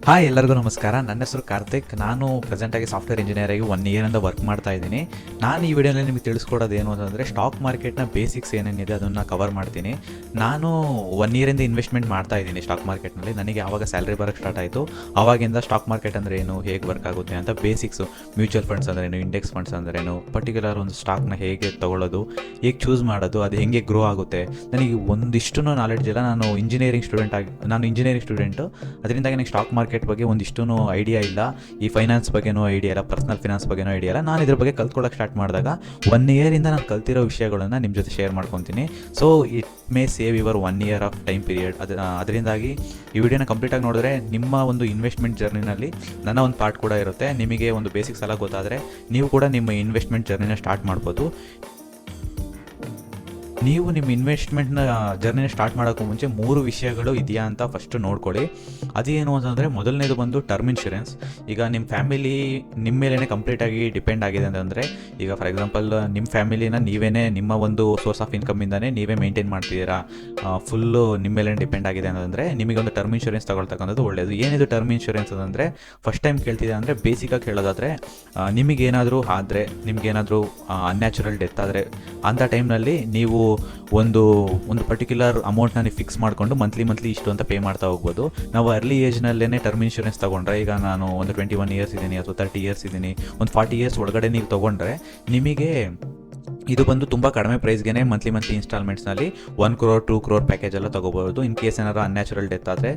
Hi, ಎಲ್ಲರಿಗೂ ನಮಸ್ಕಾರ. ನನ್ನ ಹೆಸರು ಕಾರ್ತಿಕ್. ನಾನು ಪ್ರೆಸೆಂಟಾಗಿ ಸಾಫ್ಟ್ವೇರ್ ಇಂಜಿನಿಯರ್ ಆಗಿ 1 ಇಯರಿಂದ ವರ್ಕ್ ಮಾಡ್ತಾ ಇದ್ದೀನಿ. ನಾನು ಈ ವಿಡಿಯೋನಲ್ಲಿ ನಿಮಗೆ ತಿಳಿಸ್ಕೊಡೋದು ಏನು ಅಂತಂದರೆ, ಸ್ಟಾಕ್ ಮಾರ್ಕೆಟ್ನ ಬೇಸಿಕ್ಸ್ ಏನೇನಿದೆ ಅದನ್ನು ಕವರ್ ಮಾಡ್ತೀನಿ. ನಾನು 1 ಇಯರಿಂದ ಇನ್ವೆಸ್ಟ್ಮೆಂಟ್ ಮಾಡ್ತಾ ಇದ್ದೀನಿ ಸ್ಟಾಕ್ ಮಾರ್ಕೆಟ್ನಲ್ಲಿ. ನನಗೆ ಯಾವಾಗ ಸ್ಯಾಲ್ರಿ ಬರೋಕ್ಕೆ ಸ್ಟಾರ್ಟ್ ಆಯಿತು ಆವಾಗಿಂದ ಸ್ಟಾಕ್ ಮಾರ್ಕೆಟ್ ಅಂದರೆ ಏನು, ಹೇಗೆ ವರ್ಕ್ ಆಗುತ್ತೆ ಅಂತ ಬೇಸಿಕ್ಸು, ಮ್ಯೂಚುವಲ್ ಫಂಡ್ಸ್ ಅಂದ್ರೇನು, ಇಂಡೆಕ್ಸ್ ಫಂಡ್ಸ್ ಅಂದ್ರೇನು, ಪರ್ಟಿಕ್ಯುಲರ್ ಒಂದು ಸ್ಟಾಕ್ನ ಹೇಗೆ ತೊಗೊಳ್ಳೋದು, ಹೇಗೆ ಚೂಸ್ ಮಾಡೋದು, ಅದು ಹೇಗೆ ಗ್ರೋ ಆಗುತ್ತೆ, ನನಗೆ ಒಂದಿಷ್ಟು ನಾಲೆಡ್ಜ್ ಇಲ್ಲ. ನಾನು ಇಂಜಿನಿಯರಿಂಗ್ ಸ್ಟೂಡೆಂಟು. ಅದರಿಂದಾಗಿ ನನಗೆ ಸ್ಟಾಕ್ ಮಾರ್ಕೆಟ್ ಬಗ್ಗೆ ಒಂದಿಷ್ಟು ಐಡಿಯಾ ಇಲ್ಲ. ಈ ಫೈನಾನ್ಸ್ ಬಗ್ಗೆನೂ ಐಡಿಯಾ ಇಲ್ಲ, ಪರ್ಸನಲ್ ಫಿನಾನ್ಸ್ ಬಗ್ಗೆನೂ ಐಡಿಯಾ ಇಲ್ಲ. ನಾನು ಇದ್ರ ಬಗ್ಗೆ ಕಲ್ತ್ಕೊಳ್ಳೋಕೆ ಸ್ಟಾರ್ಟ್ ಮಾಡಿದಾಗ 1 ಇಯರಿಂದ ನಾನು ಕಲ್ತಿರೋ ವಿಷಯಗಳನ್ನು ನಿಮ್ಮ ಜೊತೆ ಶೇರ್ ಮಾಡ್ಕೊತೀನಿ. So it may save your 1 year of time period. ಅದರಿಂದಾಗಿ ಈ ವಿಡಿಯೋನ ಕಂಪ್ಲೀಟಾಗಿ ನೋಡಿದ್ರೆ ನಿಮ್ಮ ಒಂದು ಇನ್ವೆಸ್ಟ್ಮೆಂಟ್ ಜರ್ನಿನಲ್ಲಿ ನನ್ನ ಒಂದು ಪಾರ್ಟ್ ಕೂಡ ಇರುತ್ತೆ. ನಿಮಗೆ ಒಂದು ಬೇಸಿಕ್ಸ್ ಎಲ್ಲ ಗೊತ್ತಾದರೆ ನೀವು ಕೂಡ ನಿಮ್ಮ ಇನ್ವೆಸ್ಟ್ಮೆಂಟ್ ಜರ್ನಿನ ಸ್ಟಾರ್ಟ್ ಮಾಡ್ಬೋದು. ನೀವು ನಿಮ್ಮ ಇನ್ವೆಸ್ಟ್ಮೆಂಟ್ನ ಜರ್ನಿನ ಸ್ಟಾರ್ಟ್ ಮಾಡೋಕ್ಕೂ ಮುಂಚೆ 3 ವಿಷಯಗಳು ಇದೆಯಾ ಅಂತ ಫಸ್ಟು ನೋಡ್ಕೊಳ್ಳಿ. ಅದೇನು ಅಂತಂದರೆ, ಮೊದಲನೇದು ಬಂದು ಟರ್ಮ್ ಇನ್ಶೂರೆನ್ಸ್. ಈಗ ನಿಮ್ಮ ಫ್ಯಾಮಿಲಿ ನಿಮ್ಮ ಮೇಲೇ ಕಂಪ್ಲೀಟಾಗಿ ಡಿಪೆಂಡ್ ಆಗಿದೆ ಅಂತಂದರೆ, ಈಗ ಫಾರ್ ಎಕ್ಸಾಂಪಲ್ ನಿಮ್ಮ ಫ್ಯಾಮಿಲಿನ ನಿಮ್ಮ ಒಂದು ಸೋರ್ಸ್ ಆಫ್ ಇನ್ಕಮಿಂದನೇ ನೀವೇ ಮೇಂಟೈನ್ ಮಾಡ್ತಿದ್ದೀರಾ, ಫುಲ್ಲು ನಿಮ್ಮ ಮೇಲೆ ಡಿಪೆಂಡ್ ಆಗಿದೆ ಅಂತಂದರೆ ನಿಮಗೆ ಒಂದು ಟರ್ಮ್ ಇನ್ಶೂರೆನ್ಸ್ ತಗೊಳ್ತಕ್ಕಂಥದ್ದು ಒಳ್ಳೆಯದು. ಏನಿದು ಟರ್ಮ್ ಇನ್ಶೂರೆನ್ಸ್ ಅಂತಂದರೆ, ಫಸ್ಟ್ ಟೈಮ್ ಕೇಳ್ತಿದೆ ಅಂದರೆ ಬೇಸಿಕಾಗಿ ಹೇಳೋದಾದರೆ, ನಿಮಗೇನಾದರೂ ಆದರೆ, ನಿಮಗೇನಾದರೂ ಅನ್ಯಾಚುರಲ್ ಡೆತ್ ಆದರೆ ಅಂಥ ಟೈಮ್ನಲ್ಲಿ ನೀವು ಒಂದು ಪರ್ಟಿಕ್ಯುಲರ್ ಅಮೌಂಟ್ನ ನೀವು ಫಿಕ್ಸ್ ಮಾಡಿಕೊಂಡು ಮಂತ್ಲಿ ಇಷ್ಟು ಅಂತ ಪೇ ಮಾಡ್ತಾ ಹೋಗ್ಬೋದು. ನಾವು ಅರ್ಲಿ ಏಜ್ನಲ್ಲೇ ಟರ್ಮ್ ಇನ್ಶೂರೆನ್ಸ್ ತೊಗೊಂಡ್ರೆ, ಈಗ ನಾನು ಒಂದು 21 ಇಯರ್ಸ್ ಇದ್ದೀನಿ ಅಥವಾ 30 ಇಯರ್ಸ್ ಇದ್ದೀನಿ, ಒಂದು 40 ಇಯರ್ಸ್ ಒಳಗಡೆ ನೀವು ತೊಗೊಂಡ್ರೆ ನಿಮಗೆ ಇದು ಬಂದು ತುಂಬ ಕಡಿಮೆ ಪ್ರೈಸ್ಗೆ ಮಂತ್ಲಿ ಇನ್ಸ್ಟಾಲ್ಮೆಂಟ್ಸ್ನಲ್ಲಿ 1 crore 2 crore ಪ್ಯಾಕೇಜ್ ಎಲ್ಲ ತೊಗೋಬೋದು. ಇನ್ ಕೇಸ್ ಏನಾದ್ರು ಅನ್ಯಾಚುರಲ್ ಡೆತ್ ಆದರೆ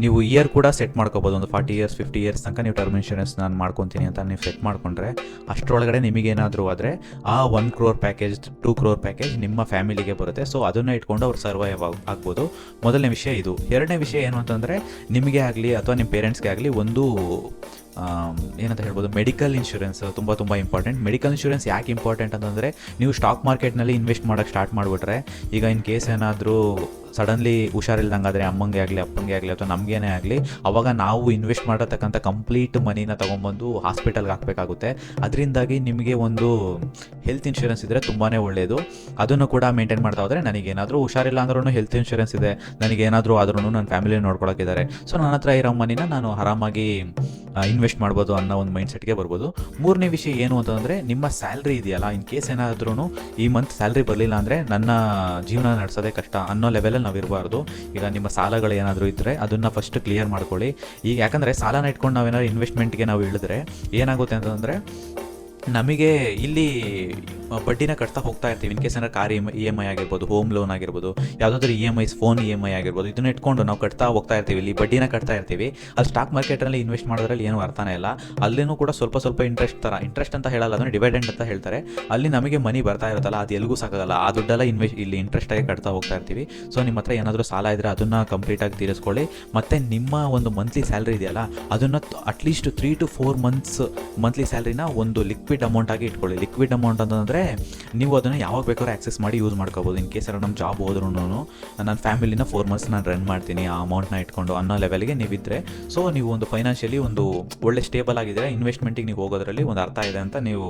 ನೀವು ಇಯರ್ ಕೂಡ ಸೆಟ್ ಮಾಡ್ಕೋಬೋದು. ಒಂದು 40 ಇಯರ್ಸ್ 50 ಇಯರ್ಸ್ ತನಕ ನೀವು ಟರ್ಮ್ ಇನ್ಶೂರೆನ್ಸ್ ನಾನು ಮಾಡ್ಕೊತೀನಿ ಅಂತ ನೀವು ಸೆಟ್ ಮಾಡಿಕೊಂಡ್ರೆ, ಅಷ್ಟರೊಳಗಡೆ ನಿಮಗೇನಾದರೂ ಆದರೆ ಆ 1 crore ಪ್ಯಾಕೇಜ್ 2 crore ಪ್ಯಾಕೇಜ್ ನಿಮ್ಮ ಫ್ಯಾಮಿಲಿಗೆ ಬರುತ್ತೆ. ಸೊ ಅದನ್ನು ಇಟ್ಕೊಂಡು ಅವ್ರು ಸರ್ವೈವ್ ಆಗ್ಬೋದು. ಮೊದಲನೇ ವಿಷಯ ಇದು. ಎರಡನೇ ವಿಷಯ ಏನು ಅಂತಂದರೆ, ನಿಮಗೆ ಆಗಲಿ ಅಥವಾ ನಿಮ್ಮ ಪೇರೆಂಟ್ಸ್ಗೆ ಆಗಲಿ ಒಂದು ಏನಂತ ಹೇಳ್ಬೋದು, ಮೆಡಿಕಲ್ ಇನ್ಶೂರೆನ್ಸ್ ತುಂಬ ಇಂಪಾರ್ಟೆಂಟ್. ಮೆಡಿಕಲ್ ಇನ್ಶೂರೆನ್ಸ್ ಯಾಕೆ ಇಂಪಾರ್ಟೆಂಟ್ ಅಂತಂದರೆ, ನೀವು ಸ್ಟಾಕ್ ಮಾರ್ಕೆಟ್ನಲ್ಲಿ ಇನ್ವೆಸ್ಟ್ ಮಾಡೋಕ್ಕೆ ಸ್ಟಾರ್ಟ್ ಮಾಡಿಬಿಟ್ರೆ, ಈಗ ಇನ್ ಕೇಸ್ ಏನಾದರೂ ಸಡನ್ಲಿ ಹುಷಾರಿಲ್ದಂಗಾದರೆ ಅಮ್ಮಂಗೆ ಆಗಲಿ ಅಪ್ಪಂಗೆ ಆಗಲಿ ಅಥವಾ ನಮಗೇನೇ ಆಗಲಿ, ಅವಾಗ ನಾವು ಇನ್ವೆಸ್ಟ್ ಮಾಡಿರ್ತಕ್ಕಂಥ ಕಂಪ್ಲೀಟ್ ಮನಿನ ತೊಗೊಂಬಂದು ಹಾಸ್ಪಿಟಲ್ಗೆ ಹಾಕಬೇಕಾಗುತ್ತೆ. ಅದರಿಂದಾಗಿ ನಿಮಗೆ ಒಂದು ಹೆಲ್ತ್ ಇನ್ಶೂರೆನ್ಸ್ ಇದ್ದರೆ ತುಂಬಾ ಒಳ್ಳೆಯದು. ಅದನ್ನು ಕೂಡ ಮೇಂಟೈನ್ ಮಾಡ್ತಾ ಹೋದರೆ, ನನಗೇನಾದರೂ ಹುಷಾರಿಲ್ಲ ಅಂದ್ರೂ ಹೆಲ್ತ್ ಇನ್ಶೂರೆನ್ಸ್ ಇದೆ, ನನಗೇನಾದರೂ ಆದ್ರೂ ನನ್ನ ಫ್ಯಾಮಿಲಿ ನೋಡ್ಕೊಳಕ್ಕಿದ್ದಾರೆ, ಸೊ ನನ್ನ ಹತ್ರ ಇರೋ ಮನಿನ ನಾನು ಆರಾಮಾಗಿ ಇನ್ವೆಸ್ಟ್ ಮಾಡ್ಬೋದು ಅನ್ನೋ ಒಂದು ಮೈಂಡ್ಸೆಟ್ಗೆ ಬರ್ಬೋದು. ಮೂರನೇ ವಿಷಯ ಏನು ಅಂತಂದರೆ, ನಿಮ್ಮ ಸ್ಯಾಲ್ರಿ ಇದೆಯಲ್ಲ, ಇನ್ ಕೇಸ್ ಏನಾದ್ರೂ ಈ ಮಂತ್ ಸ್ಯಾಲ್ರಿ ಬರಲಿಲ್ಲ ಅಂದರೆ ನನ್ನ ಜೀವನ ನಡೆಸೋದೇ ಕಷ್ಟ ಅನ್ನೋ ಲೆವೆಲಲ್ಲಿ ನಾವು ಇರಬಾರ್ದು. ಈಗ ನಿಮ್ಮ ಸಾಲಗಳು ಏನಾದರೂ ಇದ್ದರೆ ಅದನ್ನು ಫಸ್ಟ್ ಕ್ಲಿಯರ್ ಮಾಡ್ಕೊಳ್ಳಿ. ಈಗ ಯಾಕಂದರೆ ಸಾಲನ ಇಟ್ಕೊಂಡು ನಾವೇನಾದ್ರು ಇನ್ವೆಸ್ಟ್ಮೆಂಟ್ಗೆ ನಾವು ಇಳಿದ್ರೆ ಏನಾಗುತ್ತೆ ಅಂತಂದರೆ, ನಮಗೆ ಇಲ್ಲಿ ಬಡ್ಡಿನ ಕಟ್ತಾ ಹೋಗ್ತಾ ಇರ್ತೀವಿ. ಇನ್ ಕೇಸ್ ಏನಾದ್ರು ಕಾರ್ EMI ಆಗಿರ್ಬೋದು, ಹೋಮ್ ಲೋನ್ ಆಗಿರ್ಬೋದು, ಯಾವುದಾದ್ರೂ EMIs, ಫೋನ್ EMI ಆಗಿರ್ಬೋದು, ಇದನ್ನ ಇಟ್ಕೊಂಡು ನಾವು ಕಟ್ತಾ ಹೋಗ್ತಾ ಇರ್ತೀವಿ, ಇಲ್ಲಿ ಬಡ್ಡಿನ ಕಟ್ತಾ ಇರ್ತೀವಿ. ಅಲ್ಲಿ ಸ್ಟಾಕ್ ಮಾರ್ಕೆಟಲ್ಲಿ ಇನ್ವೆಸ್ಟ್ ಮಾಡೋದ್ರಲ್ಲಿ ಏನೂ ಅರ್ಥನೇ ಇಲ್ಲ. ಅಲ್ಲಿನೂ ಕೂಡ ಸ್ವಲ್ಪ ಇಂಟ್ರೆಸ್ಟ್ ಅಂತ ಹೇಳಲ್ಲ, ಅದನ್ನು ಡಿವಿಡೆಂಡ್ ಅಂತ ಹೇಳ್ತಾರೆ. ಅಲ್ಲಿ ನಮಗೆ ಮನಿ ಬರ್ತಾ ಇರುತ್ತಲ್ಲ, ಅದು ಎಲ್ಲಿಗೂ ಸಾಕಾಗಲ್ಲ. ಆ ದುಡ್ಡೆಲ್ಲ ಇಲ್ಲಿ ಇಂಟ್ರೆಸ್ಟಾಗಿ ಕಟ್ತಾ ಹೋಗ್ತಾ ಇರ್ತೀವಿ. ಸೊ ನಿಮ್ಮ ಹತ್ರ ಏನಾದರೂ ಸಾಲ ಇದ್ದರೆ ಅದನ್ನು ಕಂಪ್ಲೀಟಾಗಿ ತೀರಿಸ್ಕೊಳ್ಳಿ. ಮತ್ತು ನಿಮ್ಮ ಒಂದು ಮಂತ್ಲಿ ಸ್ಯಾಲ್ರಿ ಇದೆಯಲ್ಲ, ಅದನ್ನು ಅಟ್ಲೀಸ್ಟ್ 3 to 4 months ಮಂತ್ಲಿ ಸ್ಯಾಲ್ರಿನ ಒಂದು ಲಿಕ್ವಿಡ್ ಅಮೌಂಟ್ ಆಗಿ ಇಟ್ಕೊಳ್ಳಿ. ಲಿಕ್ವಿಡ್ ಅಮೌಂಟ್ ಅಂತಂದರೆ, ನೀವು ಅದನ್ನು ಯಾವಾಗ ಬೇಕಾದ್ರೂ ಆಕ್ಸೆಸ್ ಮಾಡಿ ಯೂಸ್ ಮಾಡ್ಕೋಬೋದು. ಇನ್ ಕೇಸ್ ನಮ್ಮ ಜಾಬ್ ಹೋದ್ರೂ ನನ್ನ ಫ್ಯಾಮಿಲಿನ 4 months ನಾನು ರನ್ ಮಾಡ್ತೀನಿ ಆ ಅಮೌಂಟ್ನ ಇಟ್ಕೊಂಡು ಅನ್ನೋ ಲೆವೆಲ್ಗೆ ನೀವಿದ್ದರೆ, ಸೊ ನೀವು ಒಂದು ಫೈನಾನ್ಷಿಯಲಿ ಒಂದು ಒಳ್ಳೆ ಸ್ಟೇಬಲ್ ಆಗಿದ್ದರೆ ಇನ್ವೆಸ್ಟ್ಮೆಂಟಿಗೆ ನೀವು ಹೋಗೋದ್ರಲ್ಲಿ ಒಂದು ಅರ್ಥ ಇದೆ ಅಂತ ನೀವು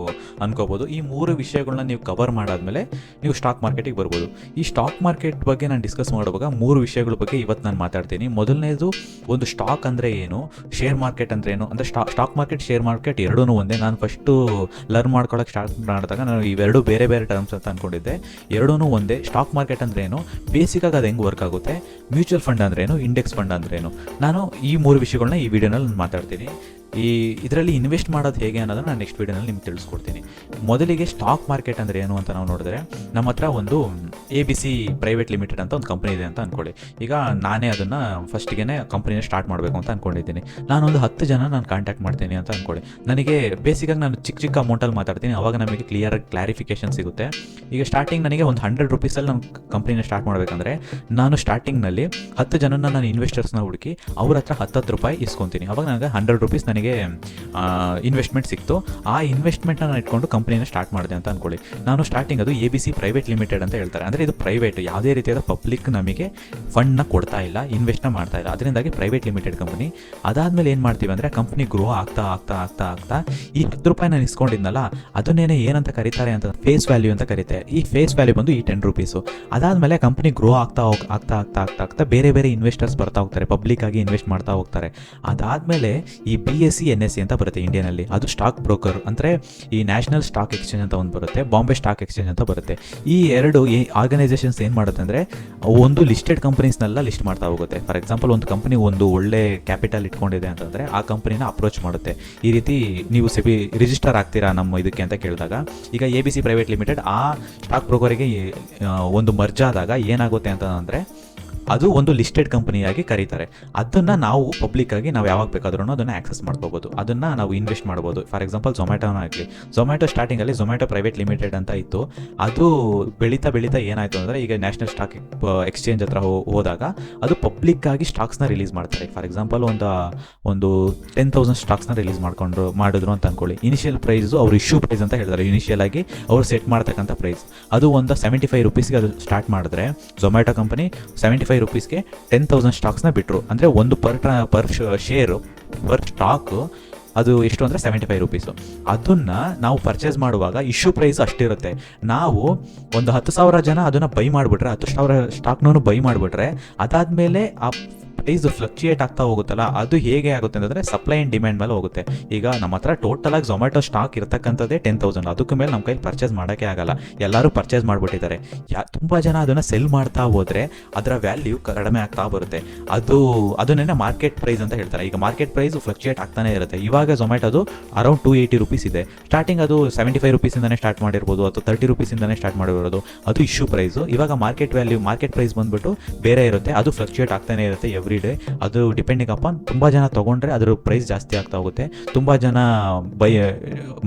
ಅನ್ಕೋಬೋದು. ಈ 3 ವಿಷಯಗಳನ್ನ ನೀವು ಕವರ್ ಮಾಡಾದ್ಮೇಲೆ ನೀವು ಸ್ಟಾಕ್ ಮಾರ್ಕೆಟಿಗೆ ಬರ್ಬೋದು. ಈ ಸ್ಟಾಕ್ ಮಾರ್ಕೆಟ್ ಬಗ್ಗೆ ನಾನು ಡಿಸ್ಕಸ್ ಮಾಡುವಾಗ 3 ವಿಷಯಗಳ ಬಗ್ಗೆ ಇವತ್ತು ನಾನು ಮಾತಾಡ್ತೀನಿ. ಮೊದಲನೇದು, ಒಂದು ಸ್ಟಾಕ್ ಅಂದರೆ ಏನು, ಶೇರ್ ಮಾರ್ಕೆಟ್ ಅಂದರೆ ಏನು. ಅಂದರೆ ಸ್ಟಾಕ್ ಮಾರ್ಕೆಟ್, ಶೇರ್ ಮಾರ್ಕೆಟ್ ಎರಡೂ ಒಂದೇ. ನಾನು ಫಸ್ಟು ಲರ್ನ್ ಮಾಡ್ಕೊಳ್ಳೋಕೆ ಸ್ಟಾರ್ಟ್ ಮಾಡಿದಾಗ ನಾನು ಇವೆರಡು ಬೇರೆ ಟರ್ಮ್ಸ್ ಅಂತ ಅಂದ್ಕೊಂಡಿದ್ದೆ. ಎರಡೂ ಒಂದೇ. ಸ್ಟಾಕ್ ಮಾರ್ಕೆಟ್ ಅಂದ್ರೇನು, ಬೇಸಿಕಾಗಿ ಅದು ಹೆಂಗೆ ವರ್ಕ್ ಆಗುತ್ತೆ, ಮ್ಯೂಚುವಲ್ ಫಂಡ್ ಅಂದ್ರೇನು, ಇಂಡೆಕ್ಸ್ ಫಂಡ್ ಅಂದ್ರೇನು, ನಾನು ಈ 3 ವಿಷಯಗಳನ್ನ ಈ ವಿಡಿಯೋನಲ್ಲಿ ನಾನು ಮಾತಾಡ್ತೀನಿ. ಇದರಲ್ಲಿ ಇನ್ವೆಸ್ಟ್ ಮಾಡೋದು ಹೇಗೆ ಅನ್ನೋದನ್ನು ನಾನು ನೆಕ್ಸ್ಟ್ ವೀಡಿಯೋನಲ್ಲಿ ನಿಮ್ಗೆ ತಿಳಿಸ್ಕೊಡ್ತೀನಿ. ಮೊದಲಿಗೆ ಸ್ಟಾಕ್ ಮಾರ್ಕೆಟ್ ಅಂದರೆ ಏನು ಅಂತ ನಾವು ನೋಡಿದ್ರೆ, ನಮ್ಮ ಹತ್ರ ಒಂದು ABC ಪ್ರೈವೇಟ್ ಲಿಮಿಟೆಡ್ ಅಂತ ಒಂದು ಕಂಪ್ನಿ ಇದೆ ಅಂತ ಅಂದ್ಕೊಳ್ಳಿ. ಈಗ ನಾನೇ ಅದನ್ನು ಫಸ್ಟಿಗೆ ಕಂಪ್ನಿನ ಸ್ಟಾರ್ಟ್ ಮಾಡಬೇಕು ಅಂತ ಅಂದ್ಕೊಂಡಿದ್ದೀನಿ. ನಾನೊಂದು 10 ಜನ ನಾನು ಕಾಂಟ್ಯಾಕ್ಟ್ ಮಾಡ್ತೀನಿ ಅಂತ ಅಂದ್ಕೊಳ್ಳಿ. ನನಗೆ ಬೇಸಿಕಾಗಿ ನಾನು ಚಿಕ್ಕ ಅಮೌಂಟಲ್ಲಿ ಮಾತಾಡ್ತೀನಿ, ಅವಾಗ ನಮಗೆ ಕ್ಲಾರಿಫಿಕೇಷನ್ ಸಿಗುತ್ತೆ. ಈಗ ಸ್ಟಾರ್ಟಿಂಗ್ ನನಗೆ ಒಂದು 100 rupeesಲ್ಲಿ ನಮ್ಮ ಕಂಪ್ನಿನ ಸ್ಟಾರ್ಟ್ ಮಾಡಬೇಕಂದ್ರೆ, ನಾನು ಸ್ಟಾರ್ಟಿಂಗ್ನಲ್ಲಿ 10 ಜನನ ನಾನು ಇನ್ವೆಸ್ಟರ್ಸ್ನ ಹುಡುಕಿ ಅವ್ರ ಹತ್ರ 10 ರೂಪಾಯಿ ಇಸ್ಕೊತೀನಿ. ಅವಾಗ ನನಗೆ 100 rupees ನನಗೆ ನನಗೆ ಇನ್ವೆಸ್ಟ್ಮೆಂಟ್ ಸಿಕ್ತು. ಆ ಇನ್ವೆಸ್ಟ್ಮೆಂಟನ್ನು ಇಟ್ಕೊಂಡು ಕಂಪ್ನಿನ ಸ್ಟಾರ್ಟ್ ಮಾಡಿದೆ ಅಂತ ಅಂದ್ಕೊಳ್ಳಿ. ನಾನು ಸ್ಟಾರ್ಟಿಂಗ್ ಅದು ABC ಪ್ರೈವೇಟ್ ಲಿಮಿಟೆಡ್ ಅಂತ ಹೇಳ್ತಾರೆ. ಅಂದರೆ ಇದು ಪ್ರೈವೇಟ್, ಯಾವುದೇ ರೀತಿಯಾದ ಪಬ್ಲಿಕ್ ನಮಗೆ ಫಂಡ್ನ ಕೊಡ್ತಾ ಇಲ್ಲ, ಇನ್ವೆಸ್ಟ್ನ ಮಾಡ್ತಾ ಇಲ್ಲ, ಅದರಿಂದಾಗಿ ಪ್ರೈವೇಟ್ ಲಿಮಿಟೆಡ್ ಕಂಪ್ನಿ. ಅದಾದಮೇಲೆ ಏನು ಮಾಡ್ತೀವಿ ಅಂದರೆ ಕಂಪ್ನಿ ಗ್ರೋ ಆಗ್ತಾ ಆಗ್ತಾ ಆಗ್ತಾ ಆಗ್ತಾ ಈ 10 ರೂಪಾಯಿ ನಾನು ಇಸ್ಕೊಂಡಿದ್ನಲ್ಲ ಅದನ್ನೇನೆ ಏನಂತ ಕರೀತಾರೆ ಅಂತ ಫೇಸ್ ವ್ಯಾಲ್ಯೂ ಅಂತ ಕರೀತಾರೆ. ಈ ಫೇಸ್ ವ್ಯಾಲ್ಯೂ ಬಂದು ಈ 10 ರೂಪೀಸು. ಅದಾದಮೇಲೆ ಕಂಪ್ನಿ ಗ್ರೋ ಆಗ್ತಾ ಆಗ್ತಾ ಆಗ್ತಾ ಆಗ್ತಾ ಆಗ್ತಾ ಬೇರೆ ಬೇರೆ ಇನ್ವೆಸ್ಟರ್ಸ್ ಬರ್ತಾ ಹೋಗ್ತಾರೆ, ಪಬ್ಲಿಕ್ ಆಗಿ ಇನ್ವೆಸ್ಟ್ ಮಾಡ್ತಾ ಹೋಗ್ತಾರೆ. ಅದಾದಮೇಲೆ ಈ BSE NSE ಅಂತ ಬರುತ್ತೆ ಇಂಡಿಯಾನಲ್ಲಿ, ಅದು ಸ್ಟಾಕ್ ಬ್ರೋಕರ್ ಅಂದರೆ ಈ ನ್ಯಾಷನಲ್ ಸ್ಟಾಕ್ ಎಕ್ಸ್ಚೇಂಜ್ ಅಂತ ಒಂದು ಬರುತ್ತೆ, ಬಾಂಬೆ ಸ್ಟಾಕ್ ಎಕ್ಸ್ಚೇಂಜ್ ಅಂತ ಬರುತ್ತೆ. ಈ ಎರಡು ಆರ್ಗನೈಸೇಷನ್ಸ್ ಏನು ಮಾಡುತ್ತೆ ಅಂದರೆ ಒಂದು ಲಿಸ್ಟೆಡ್ ಕಂಪನೀಸ್ನೆಲ್ಲ ಲಿಸ್ಟ್ ಮಾಡ್ತಾ ಹೋಗುತ್ತೆ. ಫಾರ್ ಎಕ್ಸಾಂಪಲ್ ಒಂದು ಕಂಪನಿ ಒಂದು ಒಳ್ಳೆ ಕ್ಯಾಪಿಟಲ್ ಇಟ್ಕೊಂಡಿದೆ ಅಂತಂದರೆ ಆ ಕಂಪನಿನ ಅಪ್ರೋಚ್ ಮಾಡುತ್ತೆ. ಈ ರೀತಿ ನೀವು ಸೆಬಿ ರಿಜಿಸ್ಟರ್ ಆಗ್ತೀರಾ ನಮ್ಮ ಇದಕ್ಕೆ ಅಂತ ಕೇಳಿದಾಗ, ಈಗ ABC ಪ್ರೈವೇಟ್ ಲಿಮಿಟೆಡ್ ಆ ಸ್ಟಾಕ್ ಬ್ರೋಕರಿಗೆ ಒಂದು ಮರ್ಜ್ ಆದಾಗ ಏನಾಗುತ್ತೆ ಅಂತಂದರೆ ಅದು ಒಂದು ಲಿಸ್ಟೆಡ್ ಕಂಪನಿಯಾಗಿ ಕರೀತಾರೆ. ಅದನ್ನು ನಾವು ಪಬ್ಲಿಕ್ಕಾಗಿ ನಾವು ಯಾವಾಗ ಬೇಕಾದ್ರೂ ಅದನ್ನು ಆಕ್ಸೆಸ್ ಮಾಡ್ಕೋಬೋದು, ಅದನ್ನು ನಾವು ಇನ್ವೆಸ್ಟ್ ಮಾಡ್ಬೋದು. ಫಾರ್ ಎಕ್ಸಾಂಪಲ್ ಝೊಮ್ಯಾಟೋನ ಆಗಲಿ, ಝೊಮ್ಯಾಟೋ ಸ್ಟಾರ್ಟಿಂಗಲ್ಲಿ ಝೊಮ್ಯಾಟೋ ಪ್ರೈವೇಟ್ ಲಿಮಿಟೆಡ್ ಅಂತ ಇತ್ತು. ಅದು ಬೆಳೀತಾ ಬೆಳೀತಾ ಏನಾಯಿತು ಅಂದರೆ ಈಗ ನ್ಯಾಷನಲ್ ಸ್ಟಾಕ್ ಎಕ್ಸ್ಚೇಂಜ್ ಹತ್ರ ಹೋದಾಗ ಅದು ಪಬ್ಲಿಕ್ಕಾಗಿ ಸ್ಟಾಕ್ಸ್ನ ರಿಲೀಸ್ ಮಾಡ್ತಾರೆ. ಫಾರ್ ಎಕ್ಸಾಂಪಲ್ ಒಂದು 10,000 ಸ್ಟಾಕ್ಸ್ನ ರಿಲೀಸ್ ಮಾಡಿದ್ರು ಅಂತ ಅಂದ್ಕೊಳ್ಳಿ. ಇನಿಷಿಯಲ್ ಪ್ರೈಸು ಅವ್ರು ಇಶ್ಯೂ ಪ್ರೈಸ್ ಅಂತ ಹೇಳ್ತಾರೆ, ಇನಿಷಿಯಲ್ ಆಗಿ ಅವ್ರು ಸೆಟ್ ಮಾಡ್ತಕ್ಕಂಥ ಪ್ರೈಸ್ ಅದು ಒಂದು 75 ರೂಪೀಸ್ಗೆ ಅದು ಸ್ಟಾರ್ಟ್ ಮಾಡಿದ್ರೆ ಝೊಮ್ಯಾಟೋ ಕಂಪನಿ 75 ರೂಪೀಸ್ಗೆ 10,000 ಸ್ಟಾಕ್ಸ್ನ ಬಿಟ್ಟರು. ಅಂದರೆ ಒಂದು ಪರ್ ಶೇರು ಪರ್ ಸ್ಟಾಕು ಅದು ಎಷ್ಟು ಅಂದರೆ 75 ರೂಪೀಸು. ಅದನ್ನು ನಾವು ಪರ್ಚೇಸ್ ಮಾಡುವಾಗ ಇಶ್ಯೂ ಪ್ರೈಸ್ ಅಷ್ಟಿರುತ್ತೆ. ನಾವು ಒಂದು 10,000 ಜನ ಅದನ್ನು ಬೈ ಮಾಡಿಬಿಟ್ರೆ, 10,000 ಸ್ಟಾಕ್ನೂ ಬೈ ಮಾಡಿಬಿಟ್ರೆ ಅದಾದಮೇಲೆ ಆ ಪ್ರೈಸ್ ಫ್ಲಕ್ಚುಯೇಟ್ ಆಗ್ತಾ ಹೋಗುತ್ತಲ್ಲ, ಅದು ಹೇಗೆ ಆಗುತ್ತೆ ಅಂತಂದರೆ ಸಪ್ಲೈ ಆ್ಯಂಡ್ ಡಿಮ್ಯಾಂಡ್ ಮೇಲೆ ಹೋಗುತ್ತೆ. ಈಗ ನಮ್ಮ ಹತ್ರ ಟೋಟಲಾಗಿ ಝೊಮ್ಯಾಟೊ ಸ್ಟಾಕ್ ಇರ್ತಕ್ಕಂಥದ್ದೇ 10,000, ಅದಕ್ಕೆ ಮೇಲೆ ನಮ್ಮ ಕೈಲಿ ಪರ್ಚೇಸ್ ಮಾಡೋಕ್ಕೆ ಆಗಲ್ಲ, ಎಲ್ಲರೂ ಪರ್ಚೇಸ್ ಮಾಡಿಬಿಟ್ಟಿದ್ದಾರೆ. ತುಂಬ ಜನ ಅದನ್ನು ಸೆಲ್ ಮಾಡ್ತಾ ಹೋದರೆ ಅದರ ವ್ಯಾಲ್ಯೂ ಕಡಿಮೆ ಆಗ್ತಾ ಬರುತ್ತೆ. ಅದನ್ನೇ ಮಾರ್ಕೆಟ್ ಪ್ರೈಸ್ ಅಂತ ಹೇಳ್ತಾರೆ. ಈಗ ಮಾರ್ಕೆಟ್ ಪ್ರೈಸ್ ಫ್ಲಕ್ಚುಯೇಟ್ ಆಗ್ತಾನೆ ಇರುತ್ತೆ. ಇವಾಗ ಝೊಮ್ಯಾಟೋದು ಅರೌಂಡ್ 280 ರೂಪೀಸ್ ಇದೆ. ಸ್ಟಾರ್ಟಿಂಗ್ ಅದು 75 ರೂಪೀಸಿಂದನೇ ಸ್ಟಾರ್ಟ್ ಮಾಡಿರ್ಬೋದು, ಅಥವಾ 30 ರೂಪೀಸಿಂದನೇ ಸ್ಟಾರ್ಟ್ ಮಾಡಿರೋದು, ಅದು ಇಶ್ಯೂ ಪ್ರೈಸು. ಇವಾಗ ಮಾರ್ಕೆಟ್ ಪ್ರೈಸ್ ಬಂದುಬಿಟ್ಟು ಬೇರೆ ಇರುತ್ತೆ, ಅದು ಫ್ಲಕ್ಚುಯೇಟ್ ಆಗ್ತಾನೆ ಇರುತ್ತೆ ಎವ್ರಿ ಡೇ. ಅದು ಡಿಪೆಂಡಿಂಗ್ ಅಪಾನ್ ತುಂಬ ಜನ ತೊಗೊಂಡ್ರೆ ಅದ್ರ ಪ್ರೈಸ್ ಜಾಸ್ತಿ ಆಗ್ತಾ ಹೋಗುತ್ತೆ, ತುಂಬ ಜನ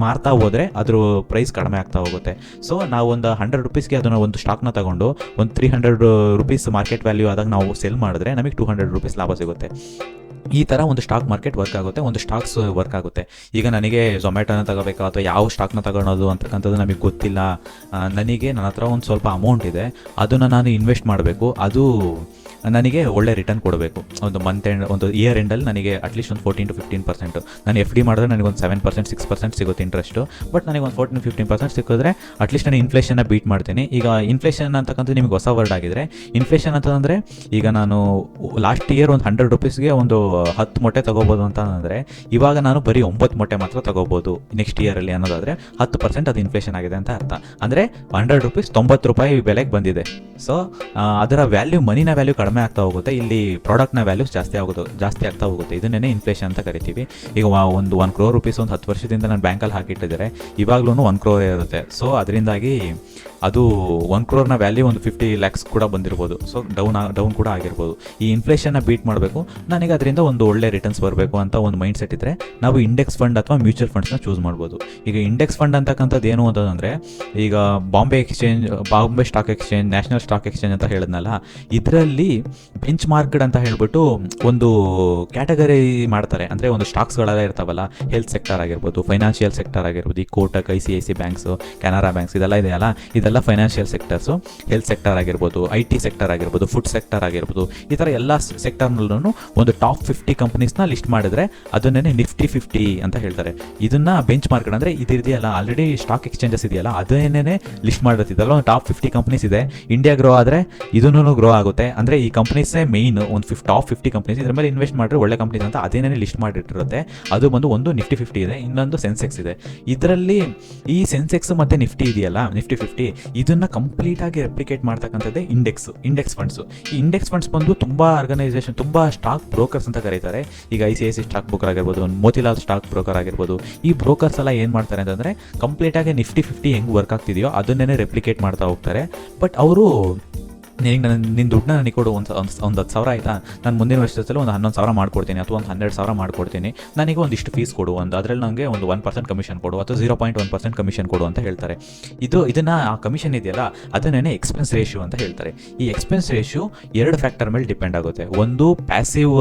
ಮಾರ್ತಾ ಹೋದರೆ ಅದ್ರ ಪ್ರೈಸ್ ಕಡಿಮೆ ಆಗ್ತಾ ಹೋಗುತ್ತೆ. ಸೊ ನಾವು ಒಂದು 100 ರೂಪೀಸ್ಗೆ ಅದನ್ನು ಒಂದು ಸ್ಟಾಕ್ನ ತಗೊಂಡು ಒಂದು 300 ರೂಪೀಸ್ ಮಾರ್ಕೆಟ್ ವ್ಯಾಲ್ಯೂ ಆದಾಗ ನಾವು ಸೆಲ್ ಮಾಡಿದ್ರೆ ನಮಗೆ 200 ರೂಪೀಸ್ ಲಾಭ ಸಿಗುತ್ತೆ. ಈ ಥರ ಒಂದು ಸ್ಟಾಕ್ ಮಾರ್ಕೆಟ್ ವರ್ಕ್ ಆಗುತ್ತೆ, ಒಂದು ಸ್ಟಾಕ್ಸ್ ವರ್ಕ್ ಆಗುತ್ತೆ. ಈಗ ನನಗೆ ಝೊಮ್ಯಾಟೋನ ತಗೋಬೇಕಾ ಅಥವಾ ಯಾವ ಸ್ಟಾಕ್ನ ತಗೊಳೋದು ಅಂತಕ್ಕಂಥದ್ದು ನಮಗೆ ಗೊತ್ತಿಲ್ಲ, ನನ್ನ ಹತ್ರ ಒಂದು ಸ್ವಲ್ಪ ಅಮೌಂಟ್ ಇದೆ, ಅದನ್ನು ನಾನು ಇನ್ವೆಸ್ಟ್ ಮಾಡಬೇಕು, ಅದು ನನಗೆ ಒಳ್ಳೆ ರಿಟರ್ನ್ ಕೊಡಬೇಕು. ಒಂದು ಮಂತ್ ಎಂಡ್, ಒಂದು ಇಯರ್ ಎಂಡಲ್ಲಿ ನನಗೆ ಅಟ್ಲೀಸ್ಟ್ ಒಂದು 14 to 15%. ನಾನು FD ಮಾಡಿದ್ರೆ ನನಗೆ ಒಂದು 7%, 6% ಸಿಗುತ್ತೆ ಇಂಟ್ರೆಸ್ಟು. ಬಟ್ ನನಗೆ ಒಂದು 14-15% ಸಿಕ್ಕಿದ್ರೆ ಅಟ್ಲೀಸ್ಟ್ ನಾನು ಇನ್ಫ್ಲೇಷನ್ನ ಬೀಟ್ ಮಾಡ್ತೀನಿ. ಈಗ ಇನ್ಫ್ಲೇಷನ್ ಅಂತಕ್ಕಂಥದ್ದು ನಿಮಗೆ ಹೊಸ ವರ್ಡ್ ಆಗಿದ್ರೆ, ಇನ್ಫ್ಲೇಷನ್ ಅಂತಂದರೆ ಈಗ ನಾನು ಲಾಸ್ಟ್ ಇಯರ್ ಒಂದು 100 ರೂಪೀಸ್ಗೆ ಒಂದು 10 ಮೊಟ್ಟೆ ತೊಗೋಬೋದು ಅಂತ ಅಂದರೆ, ಇವಾಗ ನಾನು ಬರೀ 9 ಮೊಟ್ಟೆ ಮಾತ್ರ ತೊಗೋಬೋದು ನೆಕ್ಸ್ಟ್ ಇಯರಲ್ಲಿ ಅನ್ನೋದಾದರೆ 10% ಅದು ಇನ್ಫ್ಲೇಷನ್ ಆಗಿದೆ ಅಂತ ಅರ್ಥ. ಅಂದರೆ 100 ರೂಪೀಸ್ 90 ರೂಪಾಯಿ ಬೆಲೆಗೆ ಬಂದಿದೆ. ಸೊ ಅದರ ವ್ಯಾಲ್ಯೂ, ಮನಿನ ವ್ಯಾಲ್ಯೂ ಕಡಿಮೆ ಆಗ್ತಾ ಹೋಗುತ್ತೆ, ಇಲ್ಲಿ ಪ್ರಾಡಕ್ಟ್ನ ವ್ಯಾಲ್ಯೂಸ್ ಜಾಸ್ತಿ ಆಗ್ತಾ ಹೋಗುತ್ತೆ. ಇದನ್ನೇ ಇನ್ಫ್ಲೇಷನ್ ಅಂತ ಕರಿತೀವಿ. ಈಗ ಒಂದು 1 crore ರೂಪೀಸ್ ಒಂದು 10 ವರ್ಷದಿಂದ ನಾನು ಬ್ಯಾಂಕಲ್ಲಿ ಹಾಕಿಟ್ಟಿದ್ದಾರೆ, ಇವಾಗಲೂ 1 crore ಇರುತ್ತೆ. ಸೊ ಅದರಿಂದಾಗಿ ಅದು 1 crore ವ್ಯಾಲ್ಯೂ ಒಂದು 50 lakhs ಕೂಡ ಬಂದಿರ್ಬೋದು. ಸೊ ಡೌನ್ ಕೂಡ ಆಗಿರ್ಬೋದು. ಈ ಇನ್ಫ್ಲೇಷನ್ನ ಬೀಟ್ ಮಾಡಬೇಕು, ನನಗೆ ಅದರಿಂದ ಒಂದು ಒಳ್ಳೆ ರಿಟರ್ನ್ಸ್ ಬರಬೇಕು ಅಂತ ಒಂದು ಮೈಂಡ್ ಸೆಟ್ ಇದ್ದರೆ ನಾವು ಇಂಡೆಕ್ಸ್ ಫಂಡ್ ಅಥವಾ ಮ್ಯೂಚುವಲ್ ಫಂಡ್ಸ್ನ ಚೂಸ್ ಮಾಡ್ಬೋದು. ಈಗ ಇಂಡೆಕ್ಸ್ ಫಂಡ್ ಅಂತಕ್ಕಂಥದ್ದು ಏನು ಅಂತಂದರೆ, ಈಗ Bombay stock exchange, national stock exchange ಅಂತ ಹೇಳಿದ್ನಲ್ಲ, ಇದರಲ್ಲಿ ಬೆಂಚ್ ಮಾರ್ಕೆಟ್ ಅಂತ ಹೇಳ್ಬಿಟ್ಟು ಒಂದು ಕ್ಯಾಟಗರಿ ಮಾಡ್ತಾರೆ. ಅಂದರೆ ಒಂದು ಸ್ಟಾಕ್ಸ್ಗಳೆಲ್ಲ ಇರ್ತಾವಲ್ಲ, ಹೆಲ್ತ್ ಸೆಕ್ಟರ್ ಆಗಿರ್ಬೋದು, ಫೈನಾನ್ಷಿಯಲ್ ಸೆಕ್ಟರ್ ಆಗಿರ್ಬೋದು, ಈ Kotak, ICICI banks, Canara banks, ಇದೆಲ್ಲ ಇದೆಯಲ್ಲ, ಇದೆಲ್ಲ ಫೈನಾನ್ಷಿಯಲ್ ಸೆಕ್ಟರ್ಸು. ಹೆಲ್ತ್ ಸೆಕ್ಟರ್ ಆಗಿರ್ಬೋದು, IT ಸೆಕ್ಟರ್ ಆಗಿರ್ಬೋದು, ಫುಡ್ ಸೆಕ್ಟರ್ ಆಗಿರ್ಬೋದು, ಈ ಥರ ಎಲ್ಲ ಸೆಕ್ಟರ್ನಲ್ಲೂ ಒಂದು ಟಾಪ್ 50 ಕಂಪ್ನೀಸ್ನ ಲಿಸ್ಟ್ ಮಾಡಿದ್ರೆ ಅದನ್ನೇ ನಿಫ್ಟಿ 50 ಅಂತ ಹೇಳ್ತಾರೆ. ಇದನ್ನು ಬೆಂಚ್ ಮಾರ್ಕೆಟ್ ಅಂದರೆ ಇದೆಯಲ್ಲ, ಆಲ್ರೆಡಿ ಸ್ಟಾಕ್ ಎಕ್ಸ್ಚೇಂಜಸ್ ಇದೆಯಲ್ಲ ಅದನ್ನೇ ಲಿಸ್ಟ್ ಮಾಡಿರ್ತಿದ್ದಲ್ಲ, ಒಂದು ಟಾಪ್ 50 ಕಂಪ್ನೀಸ್ ಇದೆ. ಇಂಡಿಯಾ ಗ್ರೋ ಆದರೆ ಇದನ್ನೂ ಗ್ರೋ ಆಗುತ್ತೆ. ಅಂದರೆ ಈ ಕಂಪ್ನೀಸೇ ಮೇಯ್ನ್, ಒಂದು ಟಾಪ್ 50 ಕಂಪ್ನೀಸ್, ಇದ್ರ ಮೇಲೆ ಇನ್ವೆಸ್ಟ್ ಮಾಡಿದ್ರೆ ಒಳ್ಳೆ ಕಂಪ್ನೀಸ್ ಅಂತ ಅದೇನೇ ಲಿಸ್ಟ್ ಮಾಡಿಟ್ಟಿರುತ್ತೆ. ಅದು ಒಂದು ನಿಫ್ಟಿ 50 ಇದೆ, ಇನ್ನೊಂದು ಸೆನ್ಸೆಕ್ಸ್ ಇದೆ. ಇದರಲ್ಲಿ ಈ ಸೆನ್ಸೆಕ್ಸ್ ಮತ್ತು ನಿಫ್ಟಿ ಇದೆಯಲ್ಲ, ನಿಫ್ಟಿ 50, ಇದನ್ನು ಕಂಪ್ಲೀಟಾಗಿ ರೆಪ್ಲಿಕೇಟ್ ಮಾಡ್ತಕ್ಕಂಥದ್ದೇ ಇಂಡೆಕ್ಸ್ ಫಂಡ್ಸು. ಈ ಇಂಡೆಕ್ಸ್ ಫಂಡ್ಸ್ ಬಂದು ತುಂಬ ಆರ್ಗನೈಸೇಷನ್, ತುಂಬ ಸ್ಟಾಕ್ ಬ್ರೋಕರ್ಸ್ ಅಂತ ಕರೀತಾರೆ. ಈಗ ICICI ಸ್ಟಾಕ್ ಬ್ರೋಕರ್ ಆಗಿರ್ಬೋದು, ಮೋತಿಲಾಲ್ ಸ್ಟಾಕ್ ಬ್ರೋಕರ್ ಆಗಿರ್ಬೋದು, ಈ ಬ್ರೋಕರ್ಸ್ ಎಲ್ಲ ಏನು ಮಾಡ್ತಾರೆ ಅಂತಂದರೆ ಕಂಪ್ಲೀಟಾಗಿ ನಿಫ್ಟಿ 50 ಹೆಂಗೆ ವರ್ಕ್ ಆಗ್ತಿದೆಯೋ ಅದನ್ನೇ ರೆಪ್ಲಿಕೇಟ್ ಮಾಡ್ತಾ ಹೋಗ್ತಾರೆ. ಬಟ್ ಅವರು ನಿನ್ನ ದುಡ್ಡನ್ನ ನನಗೆ ಕೊಡು, ಒಂದು 10,000 ಆಯಿತಾ, ನಾನು ಮುಂದಿನ ವರ್ಷದಲ್ಲಿ ಒಂದು 11,000 ಮಾಡ್ಕೊಡ್ತೀನಿ ಅಥವಾ ಒಂದು 12,000 ಮಾಡ್ಕೊಡ್ತೀನಿ, ನನಗೆ ಒಂದಿಷ್ಟು ಫೀಸ್ ಕೊಡು, ಅದರಲ್ಲಿ ನನಗೆ ಒಂದು 1% ಕಮಿಷನ್ ಕೊಡು ಅಥವಾ 0.1% ಕಮಿಷನ್ ಕೊಡು ಅಂತ ಹೇಳ್ತಾರೆ. ಇದನ್ನು ಆ ಕಮಿಷನ್ ಇದೆಯಲ್ಲ ಅದನ್ನೇ ಎಕ್ಸ್ಪೆನ್ಸ್ ರೇಷಿಯೋ ಅಂತ ಹೇಳ್ತಾರೆ. ಈ ಎಕ್ಸ್ಪೆನ್ಸ್ ರೇಷಿಯೋ 2 ಫ್ಯಾಕ್ಟರ್ ಮೇಲೆ ಡಿಪೆಂಡ್ ಆಗುತ್ತೆ. ಒಂದು ಪ್ಯಾಸಿವ್